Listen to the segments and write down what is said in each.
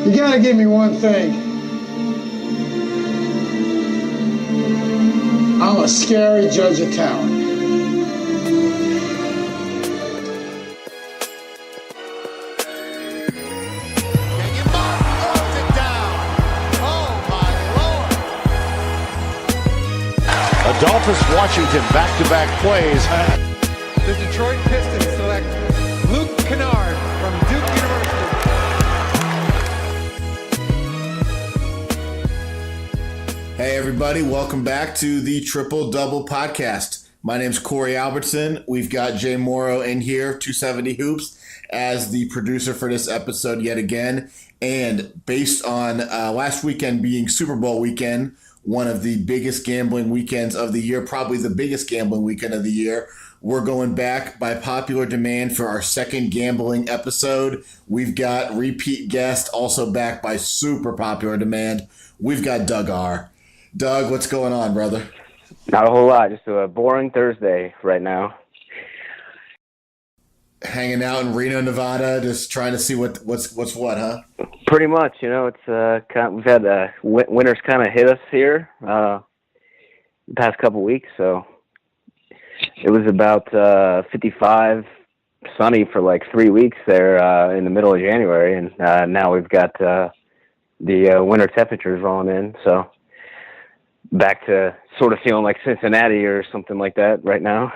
You gotta give me one thing. I'm a scary judge of talent. Adolphus Washington back-to-back plays. The Detroit Pistons select Luke Kennard from Duke University. Hey everybody, welcome back to the Triple Double Podcast. My name's Corey Albertson. We've got Jay Morrow in here, 270 Hoops, as the producer for this episode yet again. And based on last weekend being Super Bowl weekend, one of the biggest gambling weekends of the year, probably the biggest gambling weekend of the year, we're going back by popular demand for our second gambling episode. We've got repeat guest, also back by super popular demand. We've got Doug R. Doug, what's going on, brother? Not a whole lot, just a boring Thursday right now. Hanging out in Reno, Nevada, just trying to see what's what, huh? Pretty much, it's we've had winter's kind of hit us here the past couple weeks, so it was about 55 sunny for like 3 weeks there in the middle of January, and now we've got the winter temperatures rolling in, so back to sort of feeling like Cincinnati or something like that right now.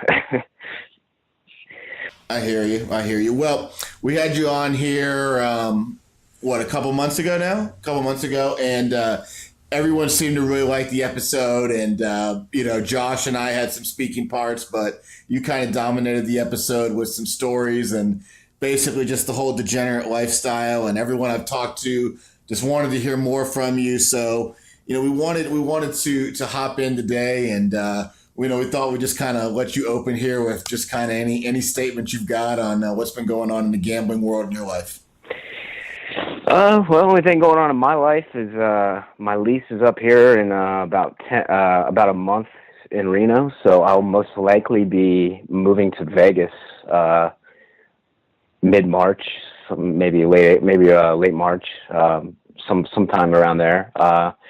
I hear you. Well, we had you on here, a couple months ago now? And everyone seemed to really like the episode. And, Josh and I had some speaking parts, but you kind of dominated the episode with some stories and basically just the whole degenerate lifestyle. And everyone I've talked to just wanted to hear more from you. So, we wanted to hop in today and, we thought we'd just kind of let you open here with just kind of any statement you've got on what's been going on in the gambling world in your life. Well, the only thing going on in my life is my lease is up here in about a month in Reno, so I'll most likely be moving to Vegas mid-March, maybe late March, sometime around there.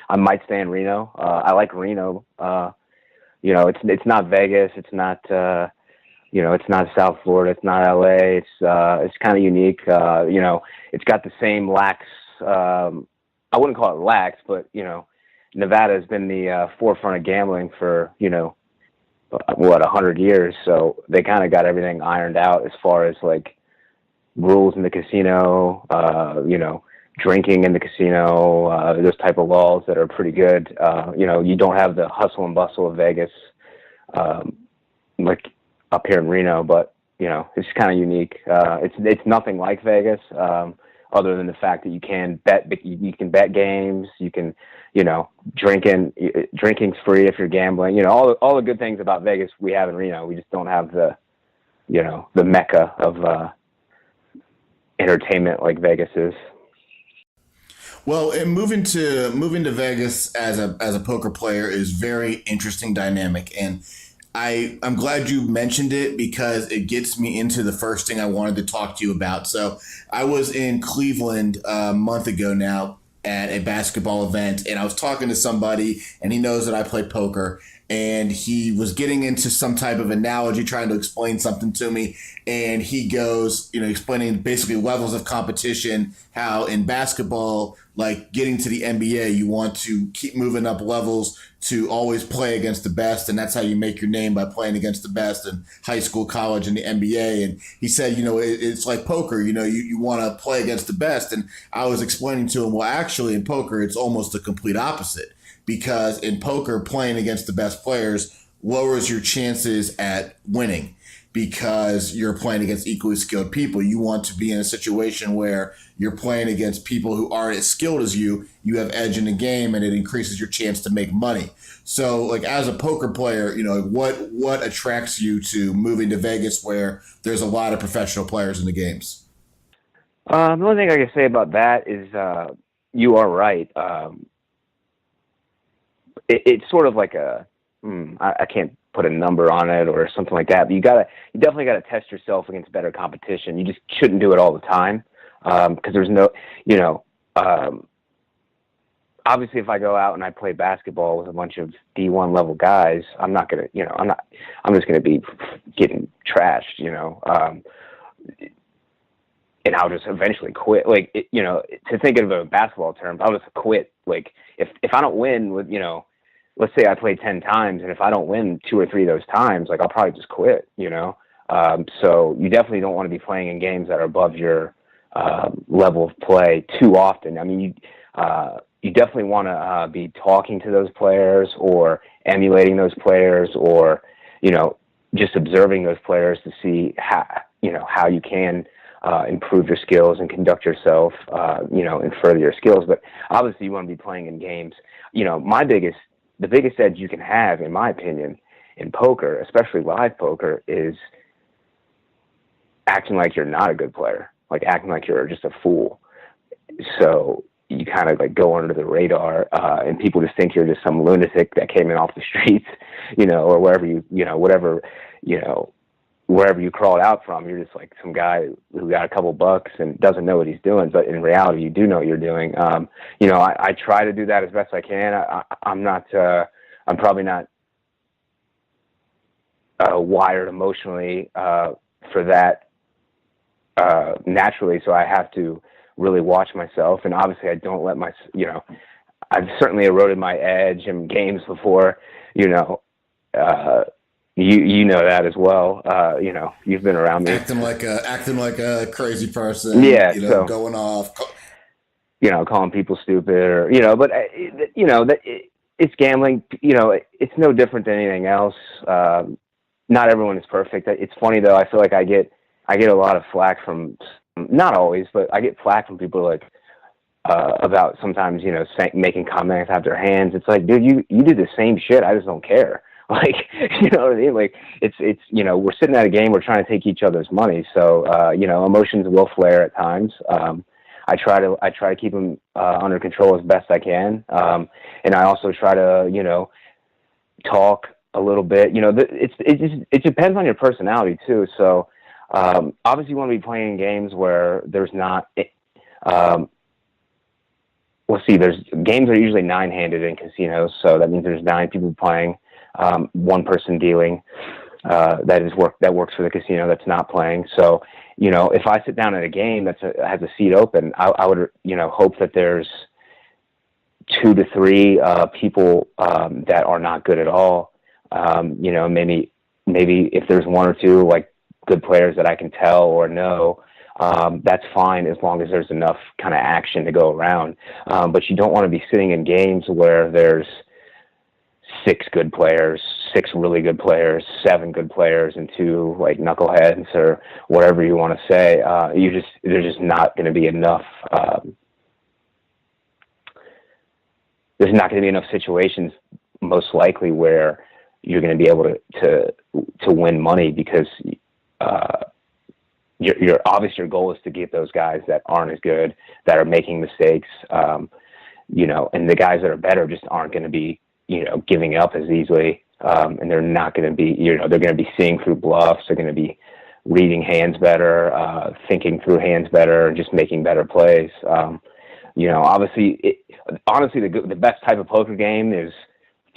I might stay in Reno. I like Reno. It's not Vegas. It's not, it's not South Florida. It's not LA. It's kind of unique. It's got the same lax, I wouldn't call it lax, but, Nevada has been the forefront of gambling for, 100 years. So they kind of got everything ironed out as far as like rules in the casino, drinking in the casino, those type of laws that are pretty good. You don't have the hustle and bustle of Vegas, like up here in Reno, but, it's kind of unique. It's nothing like Vegas, other than the fact that you can bet games, you can, drinking's free if you're gambling, all the good things about Vegas we have in Reno. We just don't have the mecca of, entertainment like Vegas is. Well, and moving to Vegas as a poker player is very interesting dynamic, and I'm glad you mentioned it because it gets me into the first thing I wanted to talk to you about. So I was in Cleveland a month ago now at a basketball event, and I was talking to somebody, and he knows that I play poker, and he was getting into some type of analogy, trying to explain something to me, and he goes, explaining basically levels of competition, how in basketball, like getting to the NBA, you want to keep moving up levels to always play against the best, and that's how you make your name, by playing against the best in high school, college, and the NBA. And he said, it's like poker, you want to play against the best. And I was explaining to him, well, actually in poker, it's almost the complete opposite, because in poker, playing against the best players lowers your chances at winning, because you're playing against equally skilled people. You want to be in a situation where you're playing against people who aren't as skilled as you. You have edge in the game, and it increases your chance to make money. So, like, as a poker player, what attracts you to moving to Vegas, where there's a lot of professional players in the games? The only thing I can say about that is you are right. It's sort of like I can't put a number on it or something like that, but you definitely gotta test yourself against better competition. You just shouldn't do it all the time, because there's no, obviously if I go out and I play basketball with a bunch of D1 level guys, I'm not going to, I'm just going to be getting trashed, and I'll just eventually quit. Like, to think of a basketball term, I'll just quit. Like, if I don't win with, let's say I play 10 times, and if I don't win 2 or 3 of those times, like, I'll probably just quit, So you definitely don't want to be playing in games that are above your level of play too often. I mean, you definitely want to be talking to those players or emulating those players or, just observing those players to see how you can improve your skills and conduct yourself, and further your skills. But obviously you want to be playing in games. The biggest edge you can have, in my opinion, in poker, especially live poker, is acting like you're not a good player, like acting like you're just a fool. So you kind of like go under the radar, and people just think you're just some lunatic that came in off the streets, or wherever you crawled out from. You're just like some guy who got a couple bucks and doesn't know what he's doing, but in reality, you do know what you're doing. I try to do that as best I can. I'm probably not wired emotionally for that naturally, so I have to really watch myself. And obviously I don't let I've certainly eroded my edge in games before, you know that as well. You've been around me. Acting like a crazy person. Yeah. Going off. Calling people stupid or, but it's gambling. It's no different than anything else. Not everyone is perfect. It's funny though. I feel like I get a lot of flack from, not always, but I get flack from people like, about sometimes, making comments out their hands. It's like, dude, you do the same shit. I just don't care. Like, you know what I mean? Like it's, we're sitting at a game, we're trying to take each other's money. So, emotions will flare at times. I try to keep them, under control as best I can. And I also try to, talk a little bit, it depends on your personality too. So, obviously you want to be playing games where there's not, there's games are usually 9-handed in casinos. So that means there's 9 people playing, 1 person dealing, that works for the casino that's not playing. So, if I sit down at a game that has a seat open, I would, hope that there's 2 to 3 people that are not good at all. Maybe if there's 1 or 2 like good players that I can tell or know, that's fine as long as there's enough kind of action to go around. But you don't want to be sitting in games where there's 6 good players, 6 really good players, 7 good players, and 2 like knuckleheads or whatever you want to say. There's just not going to be enough. There's not going to be enough situations, most likely, where you're going to be able to win money because your obviously your goal is to get those guys that aren't as good, that are making mistakes, and the guys that are better just aren't going to be giving up as easily, and they're not going to be, they're going to be seeing through bluffs. They're going to be reading hands better, thinking through hands better, and just making better plays. Honestly, the best type of poker game is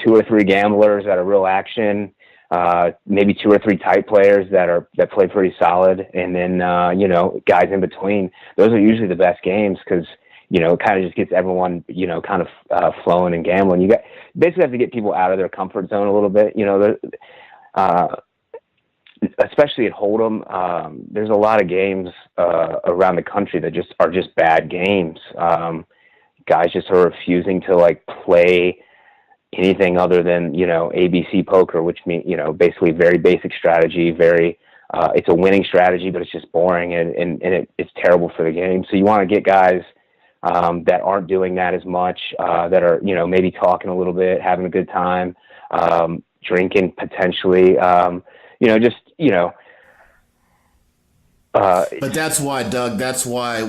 2 or 3 gamblers that are real action, maybe 2 or 3 tight players that play pretty solid, and then guys in between. Those are usually the best games because it kind of just gets everyone kind of flowing and gambling. You basically have to get people out of their comfort zone a little bit. Especially at Hold'em, there's a lot of games around the country that are just bad games. Guys just are refusing to like play anything other than ABC poker, which means basically very basic strategy. It's a winning strategy, but it's just boring and it's terrible for the game. So you want to get guys that aren't doing that as much, that are maybe talking a little bit, having a good time, drinking potentially. But that's why, Doug,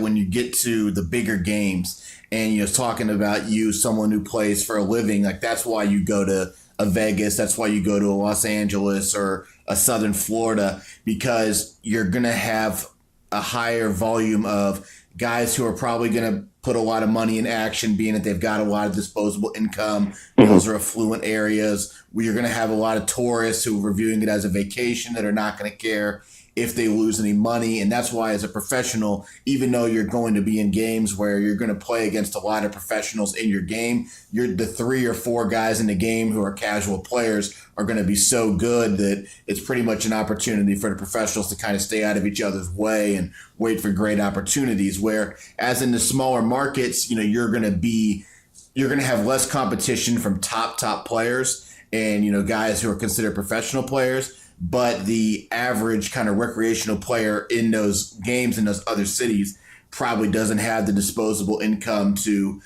when you get to the bigger games and you're talking about someone who plays for a living, like that's why you go to a Vegas, that's why you go to a Los Angeles or a Southern Florida, because you're going to have a higher volume of guys who are probably going to put a lot of money in action, being that they've got a lot of disposable income. Those are affluent areas where you're going to have a lot of tourists who are viewing it as a vacation that are not going to care if they lose any money. And that's why, as a professional, even though you're going to be in games where you're going to play against a lot of professionals in your game, you're the 3 or 4 guys in the game who are casual players are going to be so good that it's pretty much an opportunity for the professionals to kind of stay out of each other's way and wait for great opportunities. Where, as in the smaller markets, you're going to have less competition from top players and, guys who are considered professional players. But the average kind of recreational player in those games in those other cities probably doesn't have the disposable income to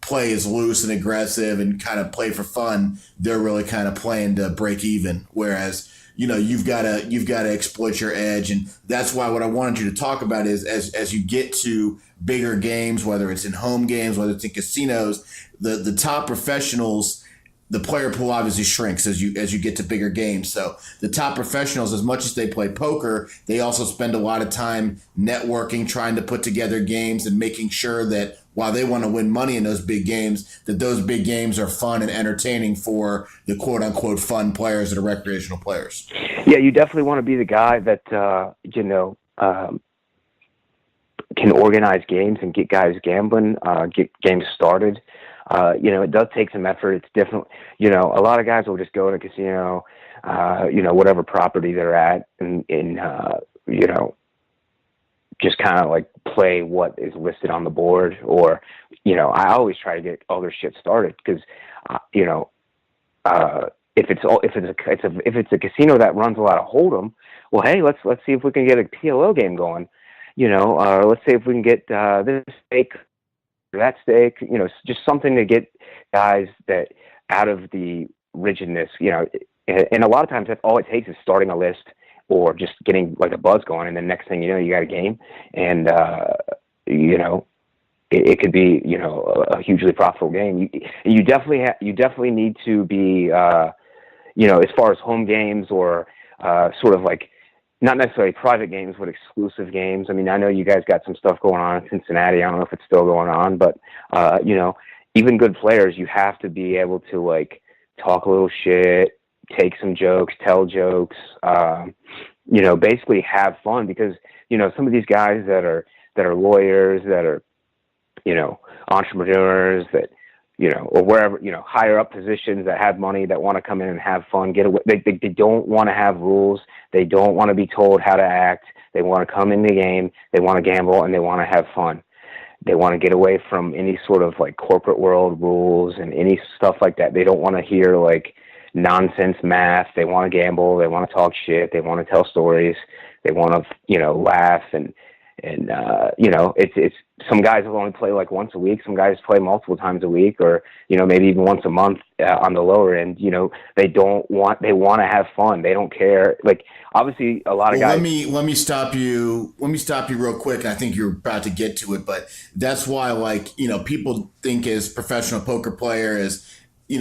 play as loose and aggressive and kind of play for fun. They're really kind of playing to break even. Whereas, you've got to exploit your edge. And that's why what I wanted you to talk about is as you get to bigger games, whether it's in home games, whether it's in casinos, the top professionals, the player pool obviously shrinks as you get to bigger games. So the top professionals, as much as they play poker, they also spend a lot of time networking, trying to put together games and making sure that while they want to win money in those big games, that those big games are fun and entertaining for the quote unquote fun players that are recreational players. Yeah, you definitely want to be the guy that, can organize games and get guys gambling, get games started. It does take some effort. It's different. A lot of guys will just go to a casino, whatever property they're at and just kind of like play what is listed on the board. Or, I always try to get other shit started because, if it's a casino that runs a lot of Hold'em, well, hey, let's see if we can get a PLO game going, let's see if we can get this stake, that stake, just something to get guys that out of the rigidness, and a lot of times that's all it takes is starting a list or just getting like a buzz going. And then next thing you know, you got a game and, it could be, a hugely profitable game. You definitely need to be, as far as home games or sort of like not necessarily private games, but exclusive games. I mean, I know you guys got some stuff going on in Cincinnati. I don't know if it's still going on, but even good players, you have to be able to like talk a little shit, take some jokes, tell jokes, basically have fun because, some of these guys that are lawyers, that are, entrepreneurs that, or wherever, higher up positions that have money, that want to come in and have fun, get away. They don't want to have rules. They don't want to be told how to act. They want to come in the game. They want to gamble and they want to have fun. They want to get away from any sort of like corporate world rules and any stuff like that. They don't want to hear like nonsense math. They want to gamble. They want to talk shit. They want to tell stories. They want to, laugh and it's some guys will only play like once a week. Some guys play multiple times a week or, maybe even once a month on the lower end. They want to have fun. They don't care. Like obviously a lot of guys. Let me stop you real quick. I think you're about to get to it, but that's why people think as professional poker player is,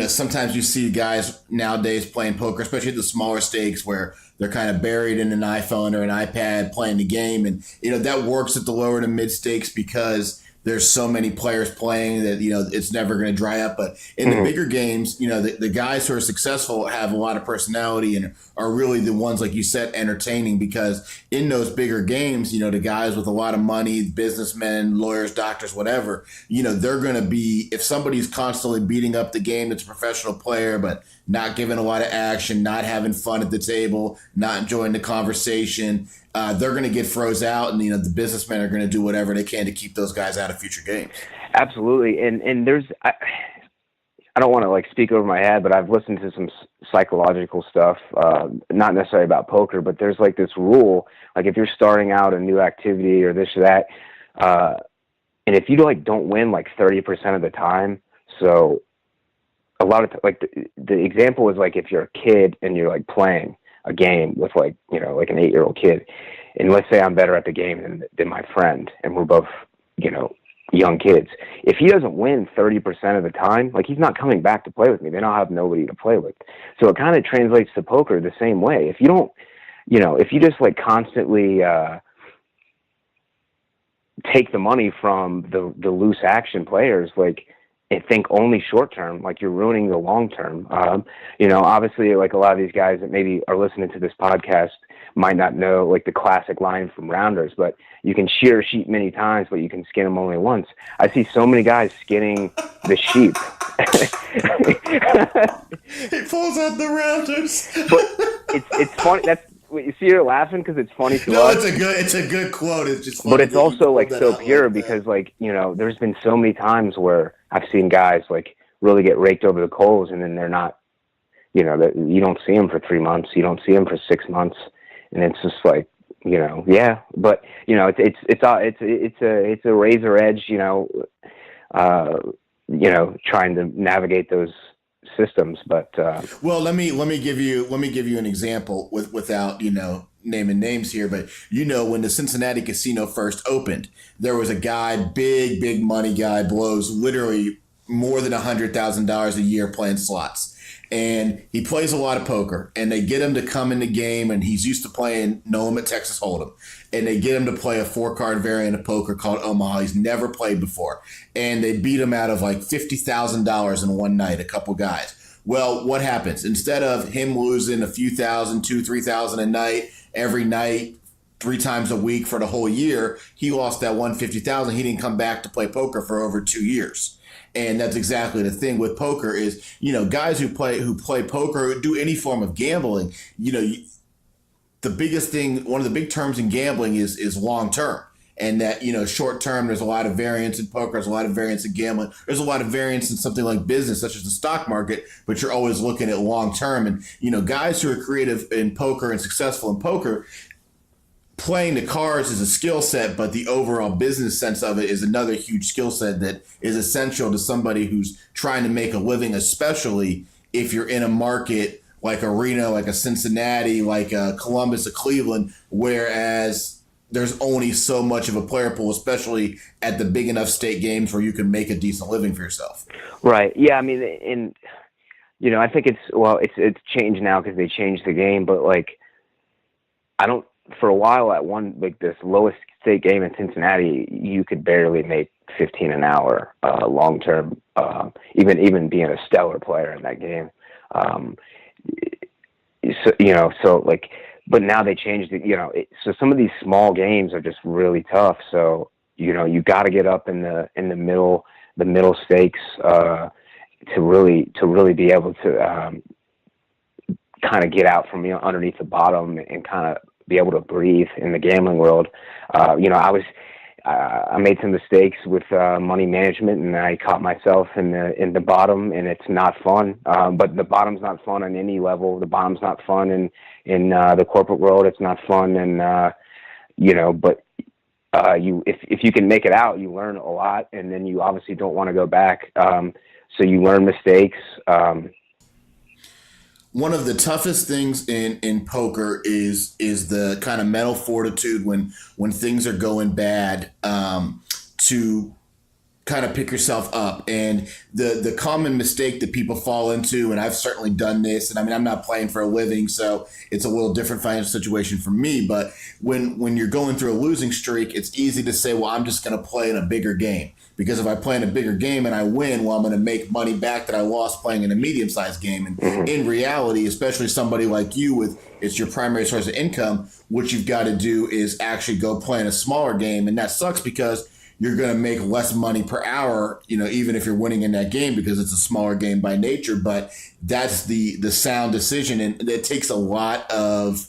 sometimes you see guys nowadays playing poker, especially at the smaller stakes where they're kind of buried in an iPhone or an iPad playing the game. And, that works at the lower to mid stakes because there's so many players playing that, it's never going to dry up. But in the bigger games, the guys who are successful have a lot of personality and are really the ones, like you said, entertaining because in those bigger games, the guys with a lot of money, businessmen, lawyers, doctors, whatever, they're going to be, if somebody's constantly beating up the game that's a professional player, but not giving a lot of action, not having fun at the table, not enjoying the conversation, they're going to get froze out, and the businessmen are going to do whatever they can to keep those guys out of future games. Absolutely, and there's I don't want to like speak over my head, but I've listened to some psychological stuff, not necessarily about poker, but there's like this rule, like if you're starting out a new activity or this or that, and if you don't win like 30% of the time, so a lot of like the example is like if you're a kid and you're like playing a game with like an 8-year-old kid, and let's say I'm better at the game than my friend, and we're both young kids. If he doesn't win 30% of the time, like he's not coming back to play with me. Then I'll have nobody to play with. So it kind of translates to poker the same way. If you don't, if you just like constantly take the money from the loose action players, like, and think only short term, like you're ruining the long term. Obviously, like a lot of these guys that maybe are listening to this podcast might not know like the classic line from Rounders, but you can shear a sheep many times, but you can skin them only once. I see so many guys skinning the sheep. He pulls out the Rounders. But it's funny. That's what you see. You're laughing because it's funny to no, us. it's a good quote. It's just funny, but it's also like so pure like because like there's been so many times where I've seen guys like really get raked over the coals, and then they're not. You don't see them for 3 months. You don't see them for 6 months, and it's just like yeah. But it's a razor edge. Trying to navigate those systems, but well, let me give you an example without naming names here, but when the Cincinnati casino first opened, there was a guy, big money guy, blows literally more than $100,000 a year playing slots, and he plays a lot of poker, and they get him to come in the game, and he's used to playing no limit Texas Hold'em, and they get him to play a 4-card variant of poker called Omaha. He's never played before, and they beat him out of like $50,000 in one night, a couple guys. Well, what happens? Instead of him losing a few thousand, $2,000-$3,000 a night, every night, 3 times a week for the whole year, he lost that $150,000. He didn't come back to play poker for over 2 years. And that's exactly the thing with poker is, guys who play poker, who do any form of gambling, the biggest thing, one of the big terms in gambling is long term. And that, short term, there's a lot of variance in poker, there's a lot of variance in gambling, there's a lot of variance in something like business, such as the stock market, but you're always looking at long term. And, guys who are creative in poker and successful in poker, playing the cards is a skill set, but the overall business sense of it is another huge skill set that is essential to somebody who's trying to make a living, especially if you're in a market like a Reno, like a Cincinnati, like a Columbus, a Cleveland, whereas there's only so much of a player pool, especially at the big enough state games where you can make a decent living for yourself. Right. Yeah. I mean, I think it's changed now because they changed the game, but like, for a while at this lowest state game in Cincinnati, you could barely make 15 an hour long term, even being a stellar player in that game. But now they changed it, so some of these small games are just really tough. So, you got to get up in the middle stakes to really be able to kind of get out from underneath the bottom and kind of be able to breathe in the gambling world. I made some mistakes with money management, and I caught myself in the bottom, and it's not fun. But the bottom's not fun on any level. The bottom's not fun in the corporate world. It's not fun, and But if you can make it out, you learn a lot, and then you obviously don't want to go back. So you learn mistakes. One of the toughest things in poker is the kind of mental fortitude when things are going bad, to kind of pick yourself up. And the common mistake that people fall into, and I've certainly done this, and I mean, I'm not playing for a living, so it's a little different financial situation for me, but when you're going through a losing streak, it's easy to say, well, I'm just going to play in a bigger game. Because if I play in a bigger game and I win, well, I'm going to make money back that I lost playing in a medium-sized game. And in reality, especially somebody like you it's your primary source of income, what you've got to do is actually go play in a smaller game. And that sucks because you're going to make less money per hour, even if you're winning in that game because it's a smaller game by nature. But that's the sound decision. And it takes a lot of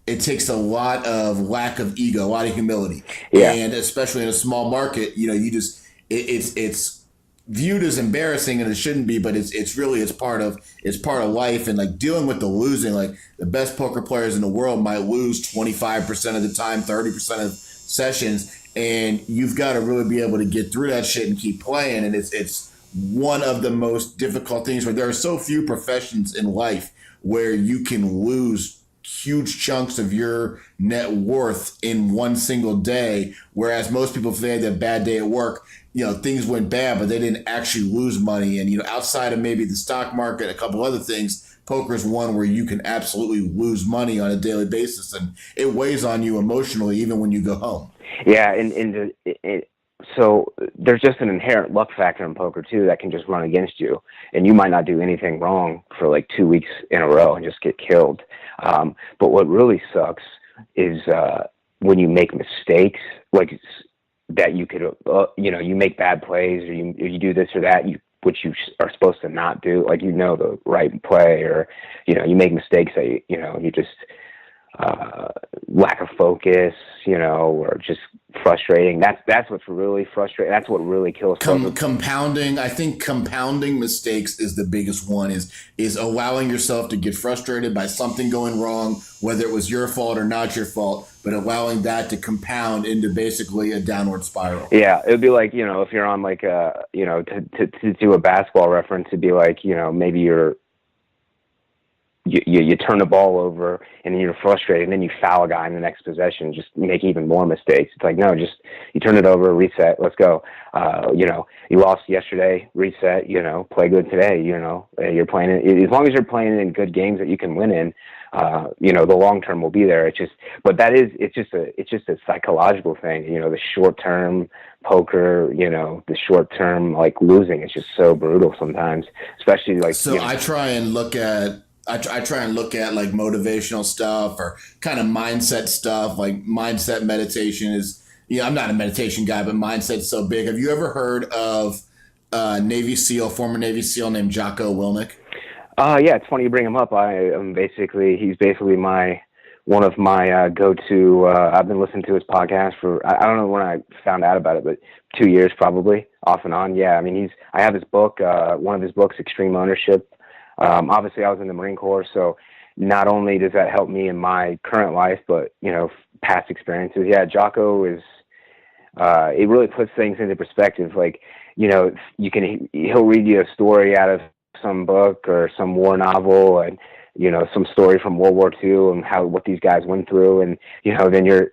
lack of ego, a lot of humility. Yeah. And especially in a small market, it's viewed as embarrassing, and it shouldn't be, but it's part of life. And like dealing with the losing, like the best poker players in the world might lose 25% of the time, 30% of sessions. And you've got to really be able to get through that shit and keep playing. And it's one of the most difficult things where there are so few professions in life where you can lose huge chunks of your net worth in one single day, whereas most people, if they had a bad day at work, things went bad, but they didn't actually lose money. And outside of maybe the stock market, a couple other things, poker is one where you can absolutely lose money on a daily basis, and it weighs on you emotionally even when you go home. Yeah, so there's just an inherent luck factor in poker too that can just run against you, and you might not do anything wrong for like 2 weeks in a row and just get killed. But what really sucks is when you make mistakes, like that you could, you make bad plays, or you do this or that, which you are supposed to not do, like the right play, or you make mistakes that you just lack of focus, or just frustrating. That's what's really frustrating. That's what really kills. Compounding. I think compounding mistakes is the biggest one. Is allowing yourself to get frustrated by something going wrong, whether it was your fault or not your fault, but allowing that to compound into basically a downward spiral. Yeah, it would be like if you're on like to do a basketball reference, it'd be like maybe you turn the ball over and then you're frustrated, and then you foul a guy in the next possession, just make even more mistakes. It's like, no, just you turn it over, reset, let's go. You lost yesterday, reset, play good today, you're playing it. As long as you're playing in good games that you can win in, the long term will be there. It's just a psychological thing. The short term poker, the short term like losing is just so brutal sometimes, especially like. So I try and look at like motivational stuff or kind of mindset stuff. Like mindset meditation is, I'm not a meditation guy, but mindset's so big. Have you ever heard of former Navy SEAL named Jocko Willink? Yeah, it's funny you bring him up. He's basically one of my go-to. I've been listening to his podcast for, I don't know when I found out about it, but 2 years probably, off and on. Yeah, I mean, I have his book, one of his books, Extreme Ownership. Obviously I was in the Marine Corps, so not only does that help me in my current life, but, past experiences. Yeah, Jocko is, it really puts things into perspective. Like, he'll read you a story out of some book or some war novel, and, some story from World War II and what these guys went through. And, then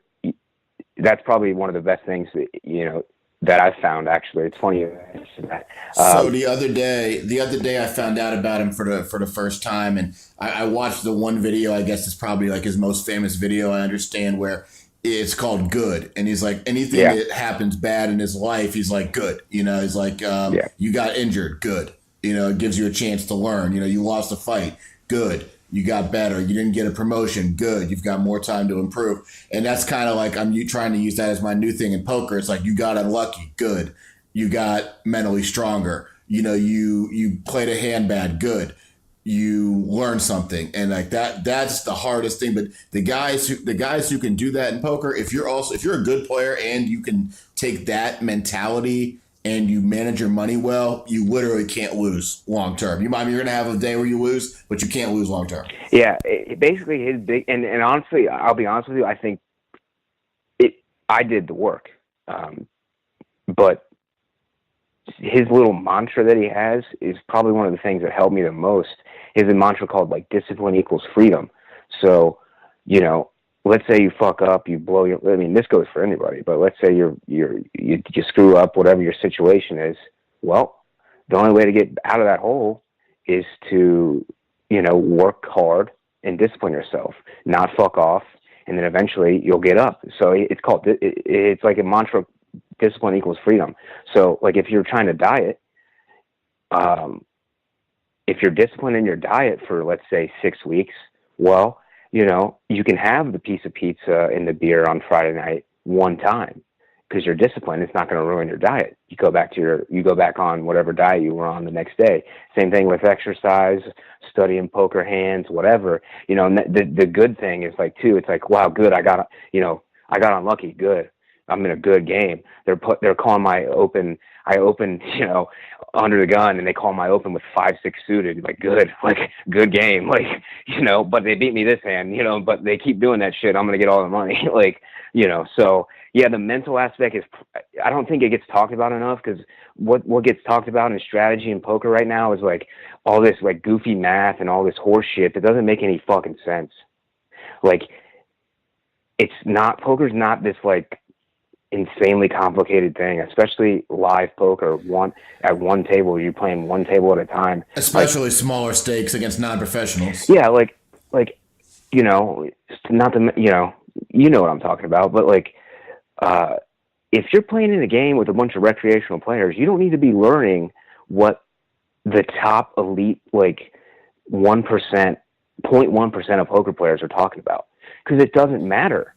that's probably one of the best things that, that I've found. Actually, it's funny you mentioned that. So the other day I found out about him for the first time, and I watched the one video. I guess it's probably like his most famous video, I understand, where it's called Good, and he's like, anything that happens bad in his life, he's like, good. He's like, you got injured, good. It gives you a chance to learn. You lost a fight, good. You got better. You didn't get a promotion. Good. You've got more time to improve. And that's kind of like I'm trying to use that as my new thing in poker. It's like you got unlucky. Good. You got mentally stronger. You played a hand bad. Good. You learned something. And like that's the hardest thing. But the guys who can do that in poker, if you're a good player and you can take that mentality and you manage your money well, you literally can't lose long term. You're going to have a day where you lose, but you can't lose long term. Yeah, basically his big and honestly, I'll be honest with you, I think I did the work, but his little mantra that he has is probably one of the things that helped me the most. He has a mantra called like discipline equals freedom. So, let's say you fuck up, you blow this goes for anybody, but let's say you screw up, whatever your situation is. Well, the only way to get out of that hole is to, work hard and discipline yourself, not fuck off. And then eventually you'll get up. So it's like a mantra, discipline equals freedom. So like if you're trying to diet, if you're disciplined in your diet for, let's say 6 weeks, well, you can have the piece of pizza and the beer on Friday night one time because you're disciplined. It's not going to ruin your diet. You go back on whatever diet you were on the next day. Same thing with exercise, studying poker hands, whatever. And the good thing is like too. It's like, wow, good. I got unlucky. Good. I'm in a good game. They're calling my open. I opened, under the gun, and they call my open with 5-6 suited. Like good game. Like, but they beat me this hand, but they keep doing that shit. I'm going to get all the money. So yeah, the mental aspect is, I don't think it gets talked about enough, because what gets talked about in strategy and poker right now is like all this like goofy math and all this horse shit that doesn't make any fucking sense. Like poker's not this like insanely complicated thing, especially live poker. At one table, you're playing one table at a time. Especially smaller stakes against non-professionals. Yeah, not the, you know what I'm talking about, but like if you're playing in a game with a bunch of recreational players, you don't need to be learning what the top elite, like 1%, 0.1% of poker players are talking about, because it doesn't matter,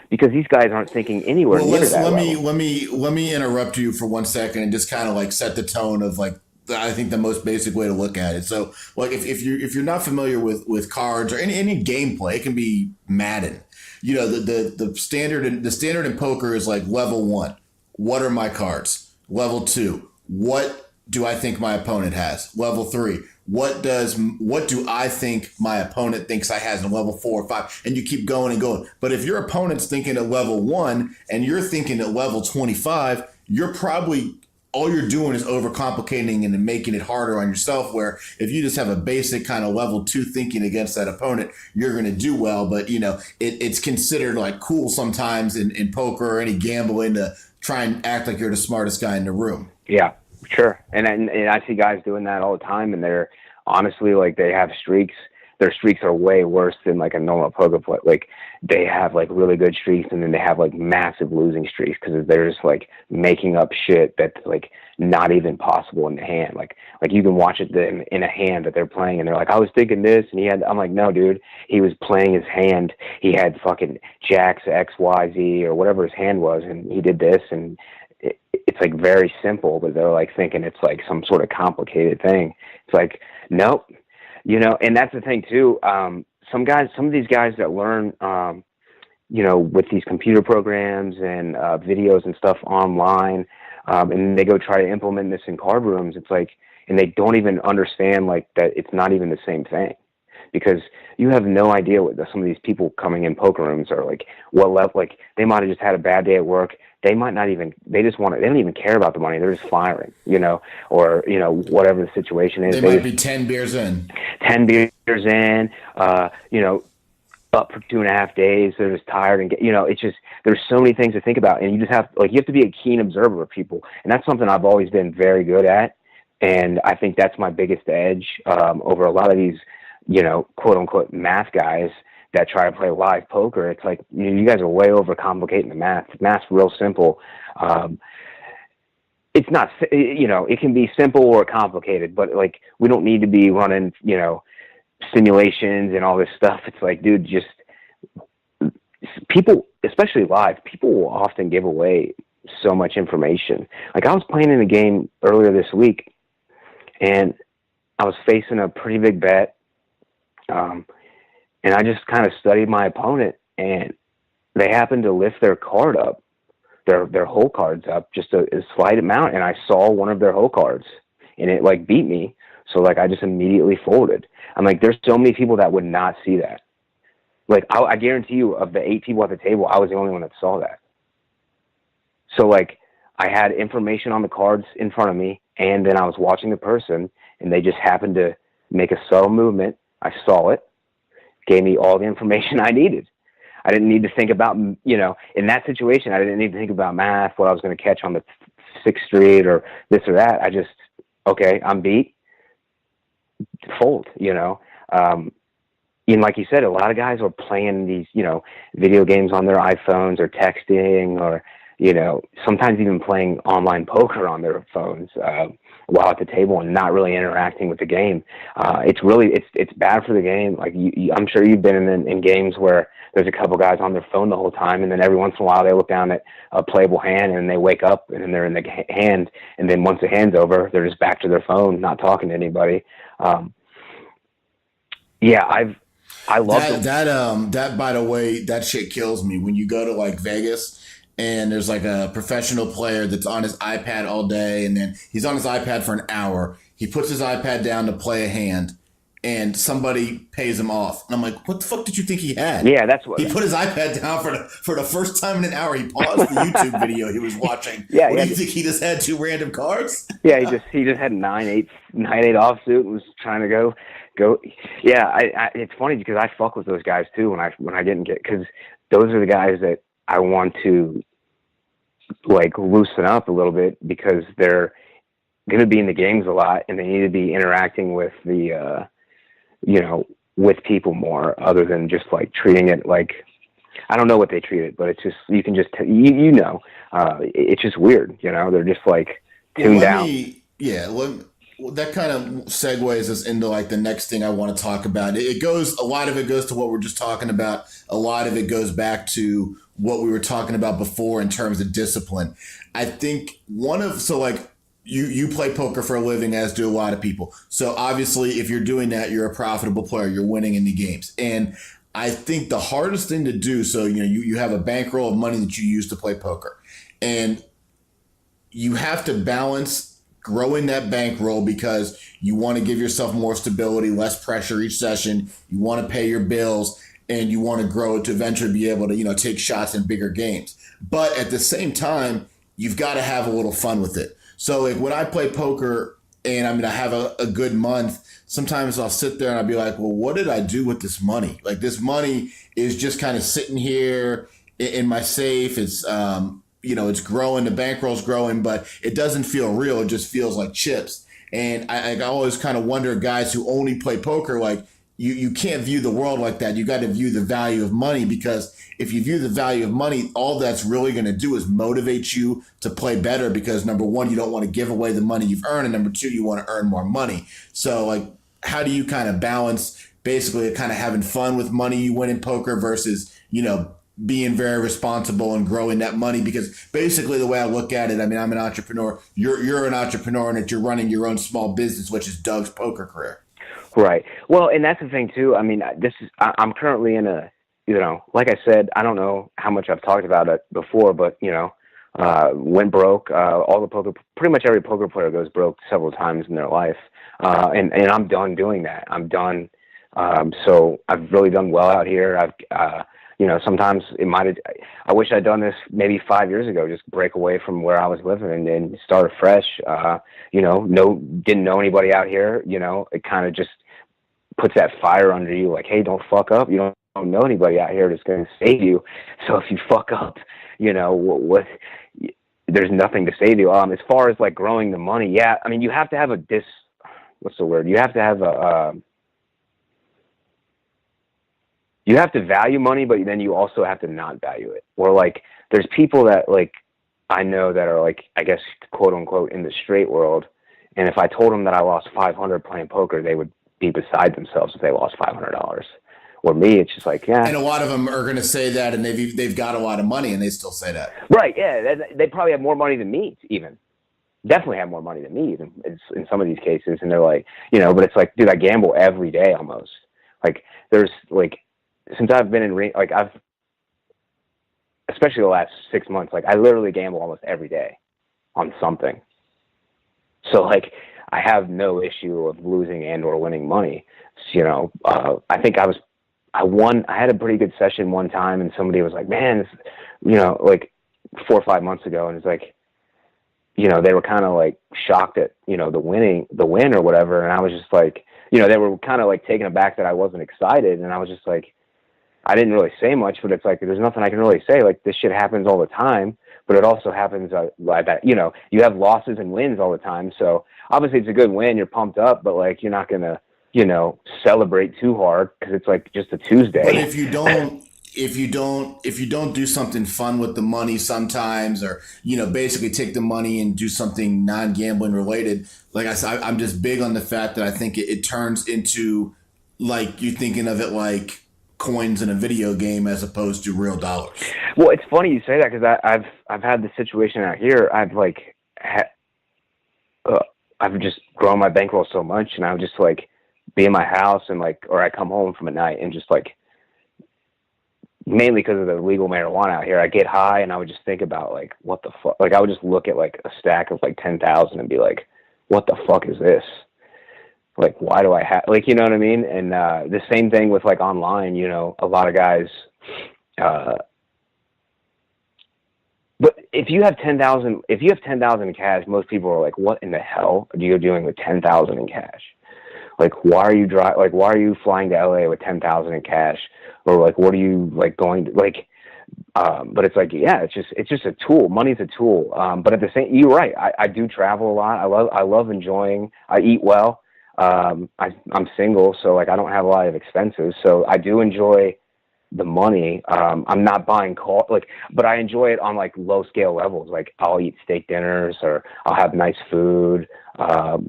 because these guys aren't thinking anywhere near that level. Let me interrupt you for 1 second and just kind of like set the tone of like I think the most basic way to look at it. So like if you're not familiar with cards or any gameplay, it can be Madden. You know, the standard in poker is like level 1. What are my cards? Level 2. What do I think my opponent has? Level 3. What do I think my opponent thinks I has in level 4 or 5? And you keep going and going. But if your opponent's thinking at level 1 and you're thinking at level 25, you're probably all you're doing is overcomplicating and making it harder on yourself, where if you just have a basic kind of level 2 thinking against that opponent, you're going to do well. But, you know, it's considered like cool sometimes in poker or any gambling to try and act like you're the smartest guy in the room. Yeah, sure. And I see guys doing that all the time, and they're honestly, like, they have streaks. Their streaks are way worse than like a normal poker player. Like, they have like really good streaks, and then they have like massive losing streaks because they're just like making up shit that's like not even possible in the hand. Like you can watch it in a hand that they're playing, and they're like, I was thinking this, and I'm like, no, dude, he was playing his hand. He had fucking jacks X, Y, Z, or whatever his hand was, and he did this, and it's like very simple, but they're like thinking it's like some sort of complicated thing. It's like, nope. You know, and that's the thing too. Some of these guys that learn, you know, with these computer programs and videos and stuff online, and they go try to implement this in card rooms. It's like, and they don't even understand like that. It's not even the same thing, because you have no idea what some of these people coming in poker rooms are like. What level? Like, they might have just had a bad day at work. They might not even, they don't even care about the money. They're just firing, you know, or, you know, whatever the situation is. They might be 10 beers in. 10 beers in, you know, up for 2.5 days. They're just tired and you know, it's just, there's so many things to think about, and you just have, like, you have to be a keen observer of people. And that's something I've always been very good at. And I think that's my biggest edge, over a lot of these, you know, quote unquote math guys that try to play live poker. It's like, you guys are way overcomplicating the math. Math's real simple. It's not, you know, it can be simple or complicated, but like, we don't need to be running, you know, simulations and all this stuff. It's like, dude, just people, especially live, people will often give away so much information. Like, I was playing in a game earlier this week, and I was facing a pretty big bet. And I just kind of studied my opponent, and they happened to lift their card up, their hole cards up just a slight amount. And I saw one of their hole cards, and it like beat me. So like, I just immediately folded. I'm like, there's so many people that would not see that. Like, I guarantee you, of the 8 people at the table, I was the only one that saw that. So like, I had information on the cards in front of me, and then I was watching the person, and they just happened to make a subtle movement. I saw it, gave me all the information I needed. I didn't need to think about, you know, in that situation, I didn't need to think about math, what I was going to catch on the 6th street or this or that. I just, okay, I'm beat, fold, you know. And like you said, a lot of guys are playing these, you know, video games on their iPhones, or texting, or, you know, sometimes even playing online poker on their phones while at the table, and not really interacting with the game. It's really, it's bad for the game. Like, I'm sure you've been in games where there's a couple guys on their phone the whole time, and then every once in a while they look down at a playable hand, and they wake up, and then they're in the hand, and then once the hand's over, they're just back to their phone, not talking to anybody. Yeah, I love that. By the way, that shit kills me when you go to like Vegas and there's like a professional player that's on his iPad all day, and then he's on his iPad for an hour. He puts his iPad down to play a hand, and somebody pays him off. And I'm like, what the fuck did you think he had? Yeah, that's what he put his iPad down for the first time in an hour. He paused the YouTube video he was watching. Yeah, what do you think? He just had 2 random cards? Yeah, he just had 9-8 offsuit and was trying to go. Yeah, it's funny because I fuck with those guys too when I get, because those are the guys that I want to like loosen up a little bit, because they're going to be in the games a lot, and they need to be interacting with the, you know, with people more, other than just like treating it like, I don't know what they treat it, but it's just, you can just, you know, it's just weird, you know, they're just like tuned out. That kind of segues us into like the next thing I want to talk about. A lot of it goes to what we're just talking about. A lot of it goes back to what we were talking about before in terms of discipline. I think you play poker for a living, as do a lot of people. So obviously, if you're doing that, you're a profitable player. You're winning in the games. And I think the hardest thing to do, so you have a bankroll of money that you use to play poker, and you have to balance growing that bankroll because you want to give yourself more stability, less pressure each session. You want to pay your bills, and you want to grow it to eventually be able to take shots in bigger games. But at the same time, you've got to have a little fun with it. So like when I play poker and I have a good month, sometimes I'll sit there and I'll be like, well, what did I do with this money? Like this money is just kind of sitting here in my safe. It's it's growing, the bankroll's growing, but it doesn't feel real. It just feels like chips. And I always kind of wonder, guys who only play poker, like you can't view the world like that. You got to view the value of money, because if you view the value of money, all that's really going to do is motivate you to play better, because number one, you don't want to give away the money you've earned, and number two, you want to earn more money. So like, how do you kind of balance basically kind of having fun with money you win in poker versus, being very responsible and growing that money? Because basically the way I look at it, I'm an entrepreneur. You're an entrepreneur, and that you're running your own small business, which is Doug's poker career. Right. Well, and that's the thing too. I'm currently in a, like I said, I don't know how much I've talked about it before, but went broke. Pretty much every poker player goes broke several times in their life. And I'm done doing that. I'm done. So I've really done well out here. Sometimes I wish I'd done this maybe 5 years ago, just break away from where I was living and start afresh. Didn't know anybody out here. It kind of just puts that fire under you, like, hey, don't fuck up. You don't know anybody out here that's going to save you. So if you fuck up, there's nothing to save you. As far as like growing the money, yeah, you have to have what's the word? You have to have you have to value money, but then you also have to not value it. Or like, there's people that like I know that are like, I guess, quote unquote, in the straight world. And if I told them that I lost $500 playing poker, they would be beside themselves if they lost $500. Or me, it's just like, yeah. And a lot of them are going to say that, and they've got a lot of money, and they still say that. Right? Yeah, they probably have more money than me, even. Definitely have more money than me, even in some of these cases. And they're like, but it's like, dude, I gamble every day almost. Like, there's like, since I've been especially the last 6 months, like I literally gamble almost every day on something. So like, I have no issue of losing and or winning money. I think I had a pretty good session one time, and somebody was like, man, like 4 or 5 months ago. And it's like, they were kind of like shocked at, the win or whatever. And I was just like, they were kind of like taken aback that I wasn't excited. And I was just like, I didn't really say much, but it's like, there's nothing I can really say. Like, this shit happens all the time, but it also happens, you have losses and wins all the time. So obviously it's a good win. You're pumped up, but like, you're not going to, celebrate too hard because it's like just a Tuesday. But if you don't do something fun with the money sometimes, or, basically take the money and do something non-gambling related, like I said, I'm just big on the fact that I think it turns into like, you're thinking of it like coins in a video game as opposed to real dollars. Well, it's funny you say that, because I've had the situation out here. I've just grown my bankroll so much, and I would just like be in my house and like, or I come home from a night and just like, mainly because of the legal marijuana out here, I get high and I would just think about like, what the fuck? Like, I would just look at like a stack of like 10,000 and be like, what the fuck is this? Like, why do I have, like, you know what I mean? And the same thing with like online, a lot of guys, but if you have 10,000 in cash, most people are like, what in the hell are you doing with 10,000 in cash? Like, why are you flying to LA with 10,000 in cash? Or like, what are you like going to like, but it's like, yeah, it's just a tool. Money's a tool. But at the same, you're right. I do travel a lot. I love enjoying, I eat well. I'm single, so like I don't have a lot of expenses. So I do enjoy the money. I'm not buying but I enjoy it on like low scale levels. Like I'll eat steak dinners or I'll have nice food. I'll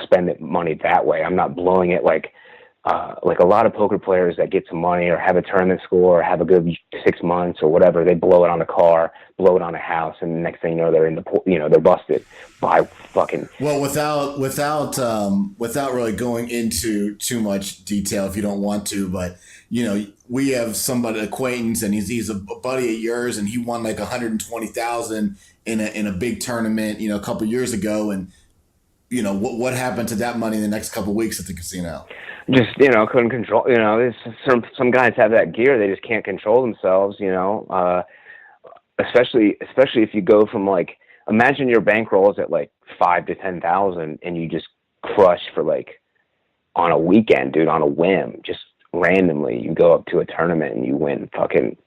spend money that way. I'm not blowing it like a lot of poker players that get some money or have a tournament score or have a good 6 months or whatever. They blow it on a car, blow it on a house, and the next thing you know, they're they're busted by fucking. Well, without really going into too much detail, if you don't want to, but we have somebody acquaintance, and he's a buddy of yours, and he won like 120,000 in a big tournament, a couple years ago, and what happened to that money in the next couple of weeks at the casino? Just couldn't control. There's some guys have that gear, they just can't control themselves. Especially if you go from like, imagine your bankroll is at like 5 to 10,000, and you just crush for like on a weekend, dude, on a whim, just randomly, you go up to a tournament and you win fucking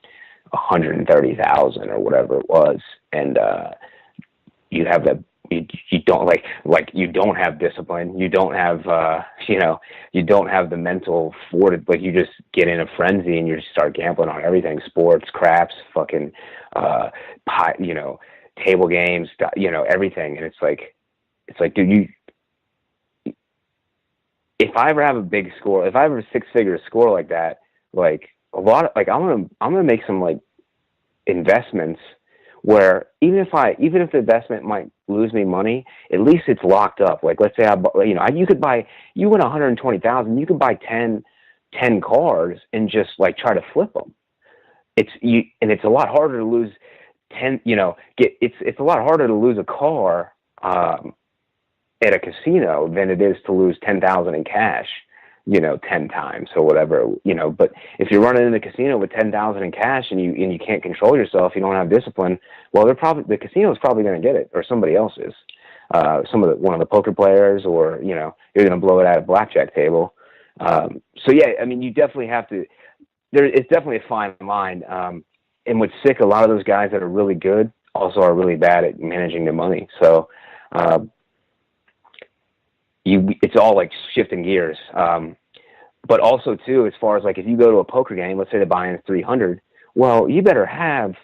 130,000 or whatever it was, and you have that. You don't you don't have discipline. You don't have you don't have the mental fortitude. Like you just get in a frenzy and you just start gambling on everything: sports, craps, fucking table games, everything. And it's like, dude, if I ever have a big score, if I ever a 6-figure score like that, like a lot of I'm gonna make some like investments where even if the investment might lose me money, at least it's locked up. Like let's say you win 120,000, you could buy 10 cars and just like try to flip them. It's a lot harder to lose 10. It's a lot harder to lose a car at a casino than it is to lose 10,000 in cash. 10 times or whatever, but if you're running in the casino with 10,000 in cash and you can't control yourself, you don't have discipline, well, the casino is probably going to get it, or somebody else is, one of the poker players, or, you're going to blow it at a blackjack table. So yeah, I mean, you definitely have to, it's definitely a fine line. And what's sick, a lot of those guys that are really good also are really bad at managing their money. So, it's all like shifting gears. But also too, as far as like, if you go to a poker game, let's say the buy-in is 300, well, you better have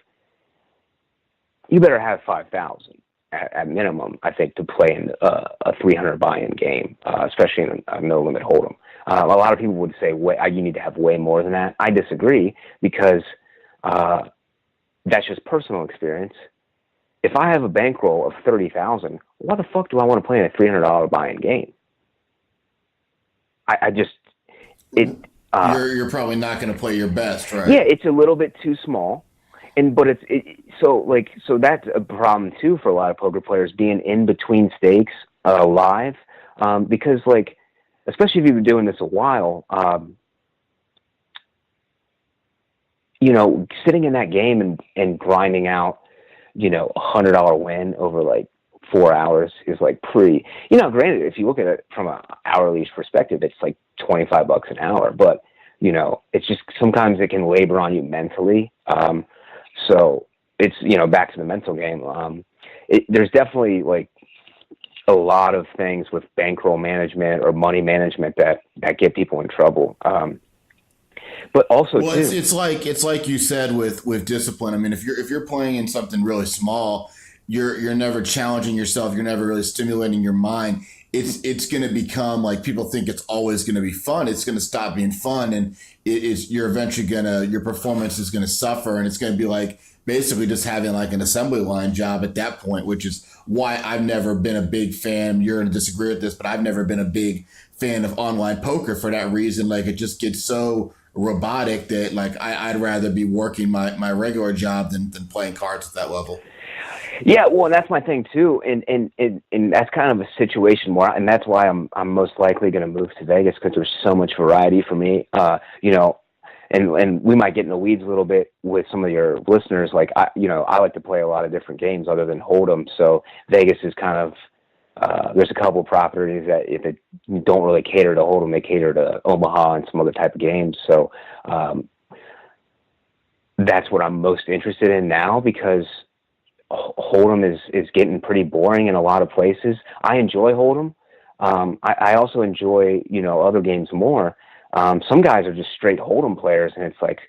5,000 at minimum, I think, to play in a 300 buy-in game, especially in a no limit hold'em. A lot of people would say, you need to have way more than that. I disagree, because that's just personal experience. If I have a bankroll of 30,000, why the fuck do I want to play in a $300 buy-in game? You're probably not going to play your best, right? Yeah, it's a little bit too small, so that's a problem too for a lot of poker players, being in between stakes live, because like, especially if you've been doing this a while, sitting in that game and grinding out, $100 win over like 4 hours is like pretty, granted, if you look at it from an hourly perspective, it's like $25 an hour, but it's just, sometimes it can labor on you mentally. So it's, back to the mental game. There's definitely like a lot of things with bankroll management or money management that get people in trouble. But also, well, it's like you said with discipline. I mean, if you're playing in something really small, you're never challenging yourself. You're never really stimulating your mind. It's going to become like, people think it's always going to be fun. It's going to stop being fun, and you're eventually your performance is going to suffer, and it's going to be like basically just having like an assembly line job at that point, which is why I've never been a big fan. You're going to disagree with this, but I've never been a big fan of online poker for that reason. Like, it just gets so robotic that like I'd rather be working my regular job than playing cards at that level. Yeah, well, that's my thing too, and that's kind of a situation where, and that's why I'm most likely going to move to Vegas, because there's so much variety for me. And we might get in the weeds a little bit with some of your listeners. Like I like to play a lot of different games other than Hold'em. So Vegas is kind of, there's a couple of properties that if it don't really cater to Hold'em, they cater to Omaha and some other type of games. So that's what I'm most interested in now, because Hold'em is getting pretty boring in a lot of places. I enjoy Hold'em. I also enjoy, other games more. Some guys are just straight Hold'em players, and it's like,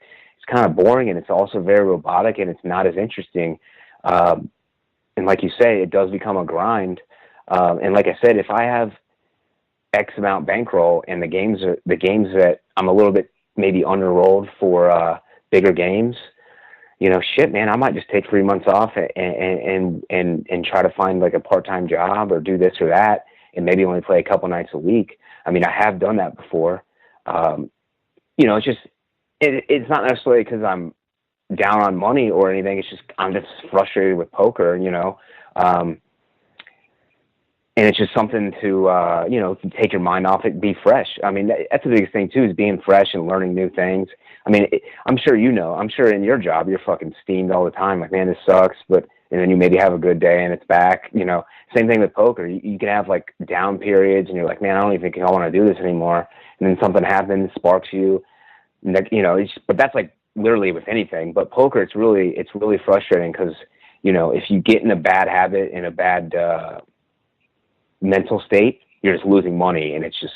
kind of boring, and it's also very robotic, and it's not as interesting. And like you say, it does become a grind. And like I said, if I have X amount bankroll and the games that I'm a little bit maybe underrolled for bigger games, shit, man, I might just take 3 months off and try to find like a part-time job or do this or that, and maybe only play a couple nights a week. I mean, I have done that before. It's just, it's not necessarily because I'm down on money or anything. It's just, I'm just frustrated with poker, and it's just something to take your mind off it, be fresh. I mean, that's the biggest thing too, is being fresh and learning new things. I mean, I'm sure I'm sure in your job, you're fucking steamed all the time. Like, man, this sucks. And then you maybe have a good day and it's back, Same thing with poker. You can have like down periods and you're like, man, I don't even think I want to do this anymore. And then something happens, sparks you. And but that's like literally with anything. But poker, it's really frustrating because, if you get in a bad habit, in a bad mental state, you're just losing money, and it's just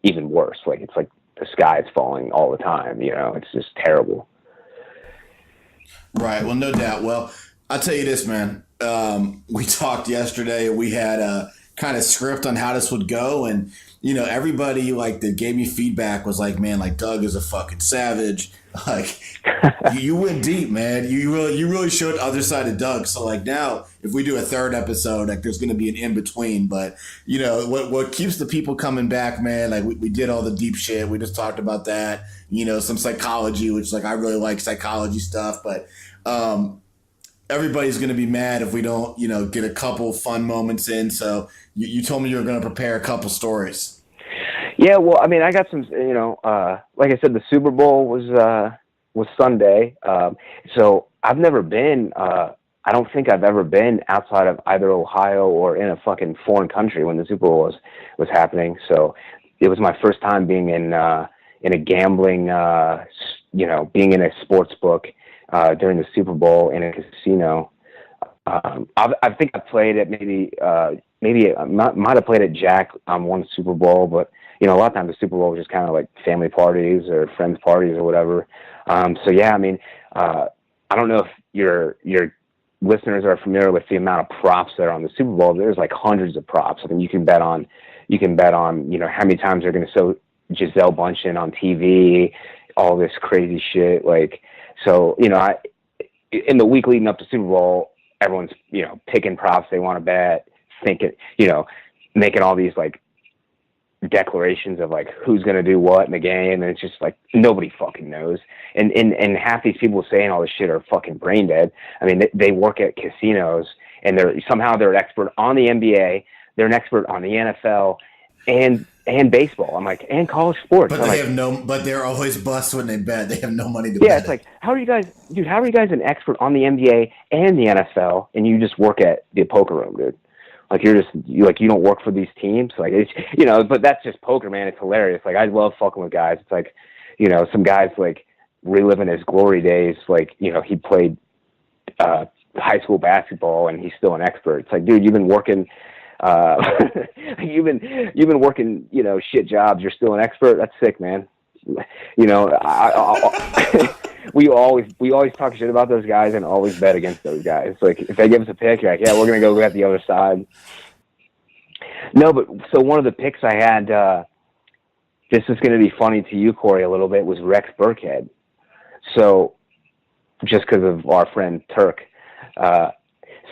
even worse. Like, it's like the sky is falling all the time. It's just terrible. Right. Well, no doubt. Well, I'll tell you this, man. We talked yesterday. We had a kind of script on how this would go, and everybody like that gave me feedback was like, man, like Doug is a fucking savage. Like, you went deep, man. You really showed the other side of Doug. So like now, if we do a third episode, like there's going to be an in between. But what keeps the people coming back, man? Like we did all the deep shit. We just talked about that. Some psychology, which like I really like psychology stuff, but everybody's going to be mad if we don't, get a couple fun moments in. So you told me you were going to prepare a couple stories. Yeah, well, I mean, I got some, like I said, the Super Bowl was Sunday. So I've never been, I don't think I've ever been outside of either Ohio or in a fucking foreign country when the Super Bowl was happening. So it was my first time being in a gambling, being in a sports book during the Super Bowl in a casino. I think I played at maybe I might have played at Jack on one Super Bowl, but a lot of times the Super Bowl was just kind of like family parties or friends parties or whatever. So yeah, I mean, I don't know if your listeners are familiar with the amount of props that are on the Super Bowl. There's like hundreds of props. I mean, you can bet on, how many times they're going to show Gisele Bundchen on TV, all this crazy shit. Like, so, in the week leading up to Super Bowl, everyone's, picking props they want to bet, thinking, making all these like declarations of like who's going to do what in the game. And it's just like, nobody fucking knows. And half these people saying all this shit are fucking brain dead. I mean, they work at casinos and they're an expert on the NBA. They're an expert on the NFL and baseball. I'm like, and college sports. But they're always bust when they bet. They have no money to bet. Yeah, it's like, how are you guys an expert on the NBA and the NFL and you just work at the poker room, dude? Like, you don't work for these teams. Like, it's, but that's just poker, man. It's hilarious. Like, I love fucking with guys. It's like, some guys like reliving his glory days. Like, he played high school basketball and he's still an expert. It's like, dude, you've been working, you've been working, shit jobs. You're still an expert. That's sick, man. We always talk shit about those guys and always bet against those guys. Like, if they give us a pick, you're like, yeah, we're going to go at the other side. No, but so one of the picks I had, this is going to be funny to you, Corey, a little bit, was Rex Burkhead. So just because of our friend Turk.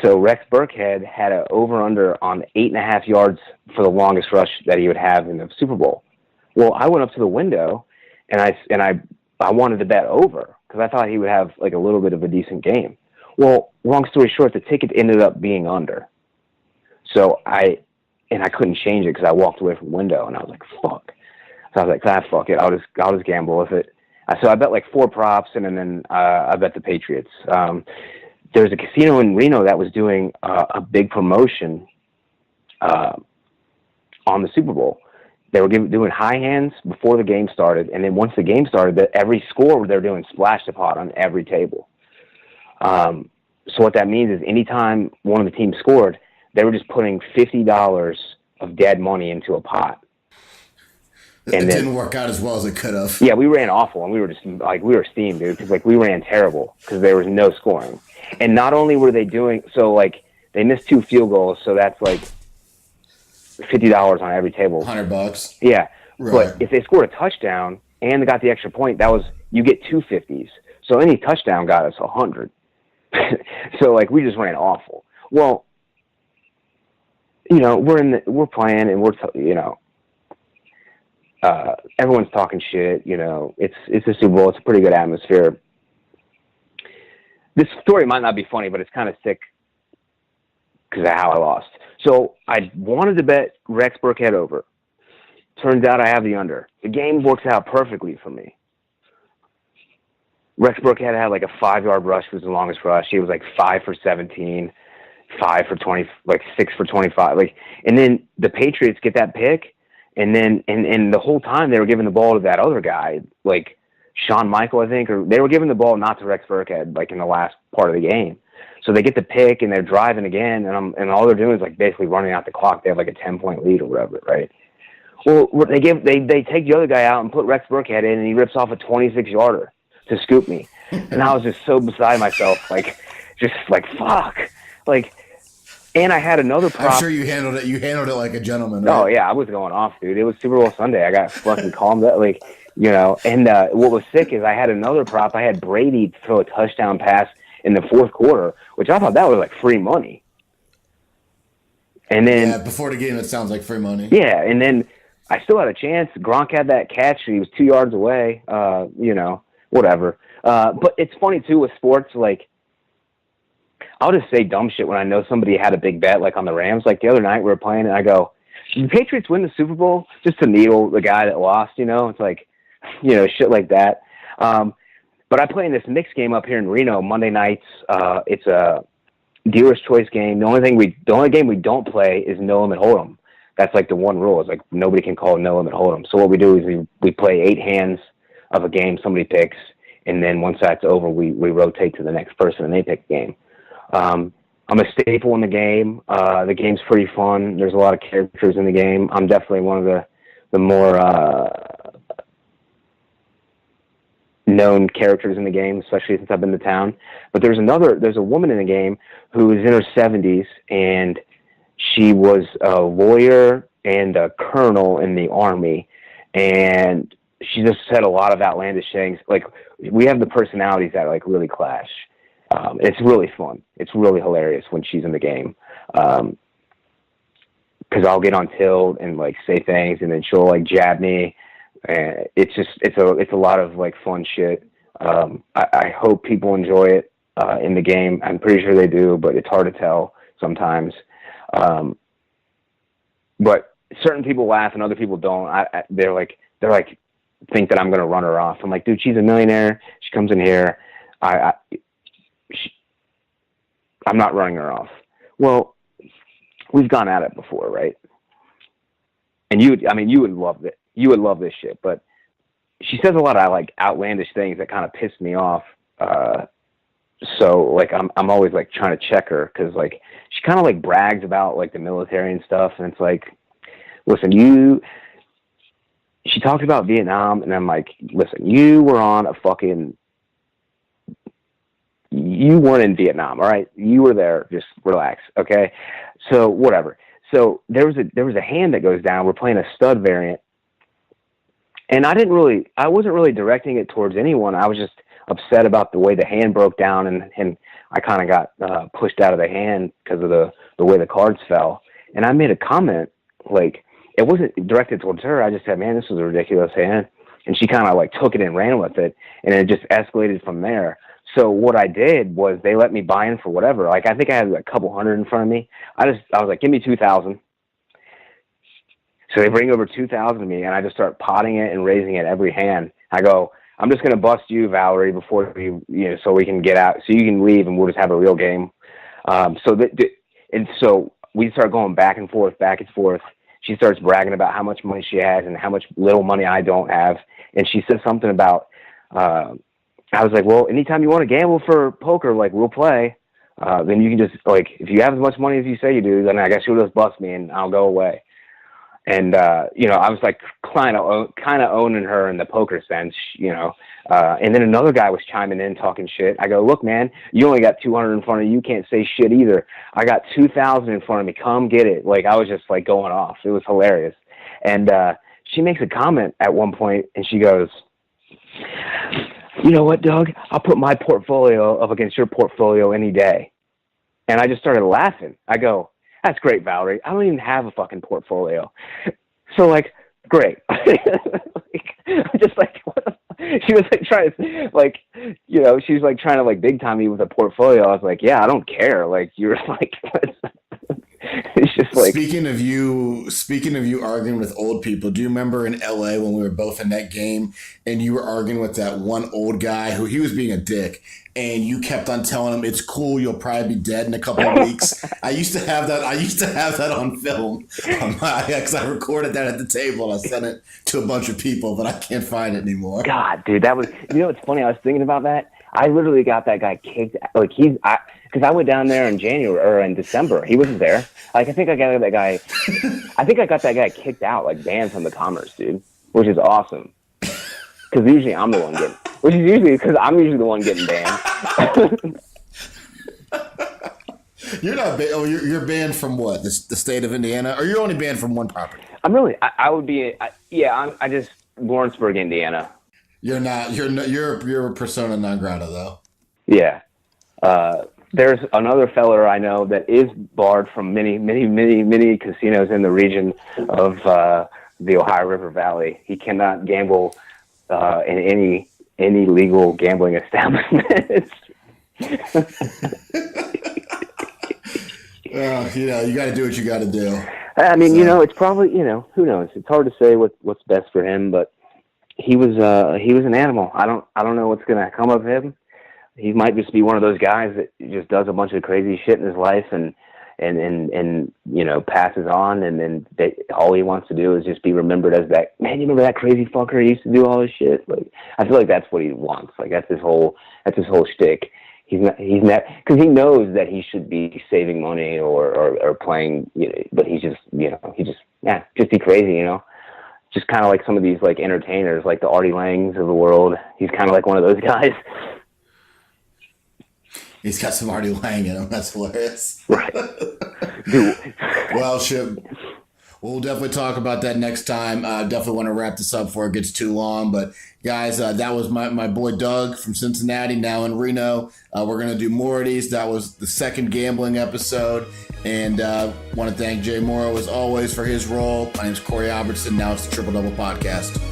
So Rex Burkhead had an over-under on 8.5 yards for the longest rush that he would have in the Super Bowl. Well, I went up to the window and I wanted to bet over because I thought he would have like a little bit of a decent game. Well, long story short, the ticket ended up being under. So I couldn't change it because I walked away from the window and I was like, fuck. So I was like, fuck it. I'll just gamble with it. So I bet like 4 props and then I bet the Patriots. There was a casino in Reno that was doing a big promotion on the Super Bowl. They were doing high hands before the game started, and then once the game started, every score they're doing splash the pot on every table. So what that means is anytime one of the teams scored, they were just putting $50 of dead money into a pot. It didn't work out as well as it could have. Yeah, we ran awful, and we were just like, we were steamed, dude, because like we ran terrible because there was no scoring. And not only were they doing so, like they missed 2 field goals, so that's like $50 on every table. $100. Yeah, right. But if they scored a touchdown and they got the extra point, that was you get 2 50s. So any touchdown got us 100. So like we just ran awful. Well, you know, we're playing and everyone's talking shit. You know, it's a Super Bowl. It's a pretty good atmosphere. This story might not be funny, but it's kind of sick because of how I lost. So I wanted to bet Rex Burkhead over. Turns out I have the under. The game works out perfectly for me. Rex Burkhead had like a 5-yard rush was the longest rush. He was like 5 for 17, 5 for 20, like 6 for 25. Like, and then the Patriots get that pick, and then and the whole time they were giving the ball to that other guy, like Shawn Michael, I think, or they were giving the ball not to Rex Burkhead, like in the last part of the game. So they get the pick and they're driving again, and all they're doing is like basically running out the clock. They have like a 10-point lead or whatever, right? Well, they take the other guy out and put Rex Burkhead in, and he rips off a 26-yarder to scoop me. And I was just so beside myself, like, just like, fuck. Like, and I had another prop. I'm sure you handled it. You handled it like a gentleman. Right? Oh, yeah, I was going off, dude. It was Super Bowl Sunday. I got fucking calmed up, like, you know. And what was sick is I had another prop. I had Brady throw a touchdown pass in the fourth quarter, which I thought that was like free money. And then... Yeah, before the game, it sounds like free money. Yeah, and then I still had a chance. Gronk had that catch. He was 2 yards away, you know. Whatever. But it's funny, too, with sports, like, I'll just say dumb shit when I know somebody had a big bet, like on the Rams. Like, the other night we were playing, and I go, did the Patriots win the Super Bowl? Just to needle the guy that lost, you know? It's like, you know, shit like that. But I play in this mixed game up here in Reno Monday nights. It's a dealer's choice game. The only game we don't play is no limit hold'em. That's like the one rule. It's like nobody can call no limit hold'em. So what we do is we play 8 hands of a game somebody picks, and then once that's over, we rotate to the next person and they pick the game. I'm a staple in the game. The game's pretty fun. There's a lot of characters in the game. I'm definitely one of the more known characters in the game, especially since I've been to town. But there's a woman in the game who is in her 70s, and she was a lawyer and a colonel in the Army, and she just said a lot of outlandish things. Like, we have the personalities that like really clash. It's really fun. It's really hilarious when she's in the game. Cause I'll get on tilt and like say things, and then she'll like jab me. And it's a lot of like fun shit. I hope people enjoy it, in the game. I'm pretty sure they do, but it's hard to tell sometimes. But certain people laugh and other people don't. They're like, think that I'm going to run her off. I'm like, dude, she's a millionaire. She comes in here. I'm not running her off. Well, we've gone at it before, right? And you would love it. You would love this shit, but she says a lot of like outlandish things that kind of piss me off. So like, I'm always like trying to check her. Cause like, she kind of like brags about like the military and stuff. And it's like, listen, she talked about Vietnam, and I'm like, listen, you weren't in Vietnam, all right? You were there. Just relax, okay? So whatever. So there was a hand that goes down. We're playing a stud variant, and I wasn't really directing it towards anyone. I was just upset about the way the hand broke down, and I kind of got pushed out of the hand because of the way the cards fell. And I made a comment like, it wasn't directed towards her. I just said, man, this was a ridiculous hand. And she kind of like took it and ran with it. And it just escalated from there. So what I did was they let me buy in for whatever. Like, I think I had a couple hundred in front of me. I was like, give me 2,000. So they bring over 2,000 to me, and I just start potting it and raising it every hand. I go, I'm just going to bust you, Valerie, before so we can get out, so you can leave and we'll just have a real game. So we start going back and forth. She starts bragging about how much money she has and how much little money I don't have. And she says something about, I was like, well, anytime you want to gamble for poker, like, we'll play. Then you can just, like, if you have as much money as you say you do, then I guess you'll just bust me and I'll go away. And, I was like kind of owning her in the poker sense, and then another guy was chiming in talking shit. I go, look, man, you only got 200 in front of you. You can't say shit either. I got 2,000 in front of me. Come get it. Like, I was just like going off. It was hilarious. And she makes a comment at one point and she goes, you know what, Doug? I'll put my portfolio up against your portfolio any day. And I just started laughing. I go, that's great, Valerie. I don't even have a fucking portfolio. So, like, great. I'm just like, what the she was like trying to, like, she was like trying to like big time me with a portfolio. I was like, yeah, I don't care. Like, you're like, it's just like. Speaking of you arguing with old people, do you remember in LA when we were both in that game and you were arguing with that one old guy who he was being a dick and you kept on telling him it's cool, you'll probably be dead in a couple of weeks? I used to have that on film because I recorded that at the table and I sent it to a bunch of people, but I can't find it anymore. God, dude, that was, it's funny. I was thinking about that. I literally got that guy kicked. Like, because I went down there in January or in December. He wasn't there. Like, I think I got that guy. I think I got that guy kicked out, like banned from the commerce, dude, which is awesome. Because usually I'm the one getting. Which is usually because I'm usually the one getting banned. You're not banned. Oh, you're banned from what? The state of Indiana, or you're only banned from one property? I would be. I just Lawrenceburg, Indiana. You're not. You're a persona non grata though. Yeah. There's another feller I know that is barred from many casinos in the region of the Ohio River Valley. He cannot gamble in any legal gambling establishments. Well, you got to do what you got to do. I mean, it's probably, who knows? It's hard to say what's best for him, but he was an animal. I don't know what's going to come of him. He might just be one of those guys that just does a bunch of crazy shit in his life and passes on, and then all he wants to do is just be remembered as that man. You remember that crazy fucker who used to do all this shit? Like, I feel like that's what he wants. Like, that's his whole shtick. He's not because he knows that he should be saving money or playing, but he's just just be crazy, just kind of like some of these like entertainers, like the Artie Langs of the world. He's kind of like one of those guys. He's got some Artie Lang in him. That's hilarious. Right. Dude. Well, we'll definitely talk about that next time. Definitely want to wrap this up before it gets too long. But, guys, that was my boy Doug from Cincinnati, now in Reno. We're going to do more of these. That was the second gambling episode. And want to thank Jay Morrow, as always, for his role. My name's Corey Albertson. Now it's the Triple Double Podcast.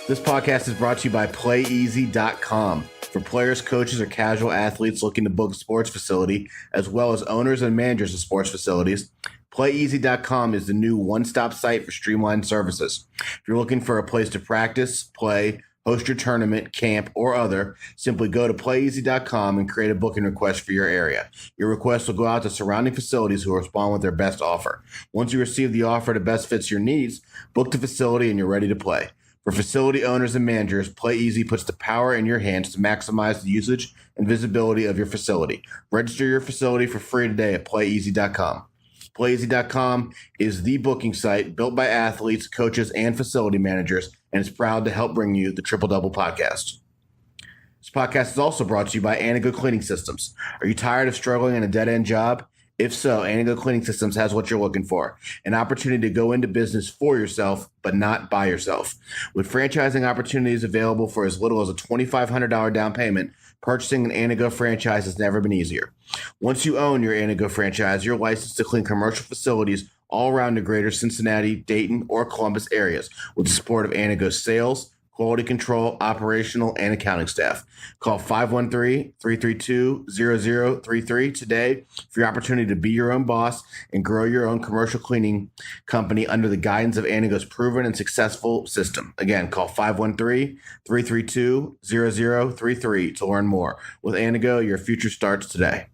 This podcast is brought to you by PlayEasy.com. For players, coaches, or casual athletes looking to book a sports facility, as well as owners and managers of sports facilities, PlayEasy.com is the new one-stop site for streamlined services. If you're looking for a place to practice, play, host your tournament, camp, or other, simply go to PlayEasy.com and create a booking request for your area. Your request will go out to surrounding facilities who will respond with their best offer. Once you receive the offer that best fits your needs, book the facility and you're ready to play. For facility owners and managers, PlayEasy puts the power in your hands to maximize the usage and visibility of your facility. Register your facility for free today at PlayEasy.com. PlayEasy.com is the booking site built by athletes, coaches, and facility managers, and is proud to help bring you the Triple Double Podcast. This podcast is also brought to you by Anago Cleaning Systems. Are you tired of struggling in a dead-end job? If so, Anago Cleaning Systems has what you're looking for, an opportunity to go into business for yourself, but not by yourself. With franchising opportunities available for as little as a $2,500 down payment, purchasing an Anago franchise has never been easier. Once you own your Anago franchise, you're licensed to clean commercial facilities all around the greater Cincinnati, Dayton, or Columbus areas with the support of Anago's sales, quality control, operational, and accounting staff. Call 513-332-0033 today for your opportunity to be your own boss and grow your own commercial cleaning company under the guidance of Anago's proven and successful system. Again, call 513-332-0033 to learn more. With Anago, your future starts today.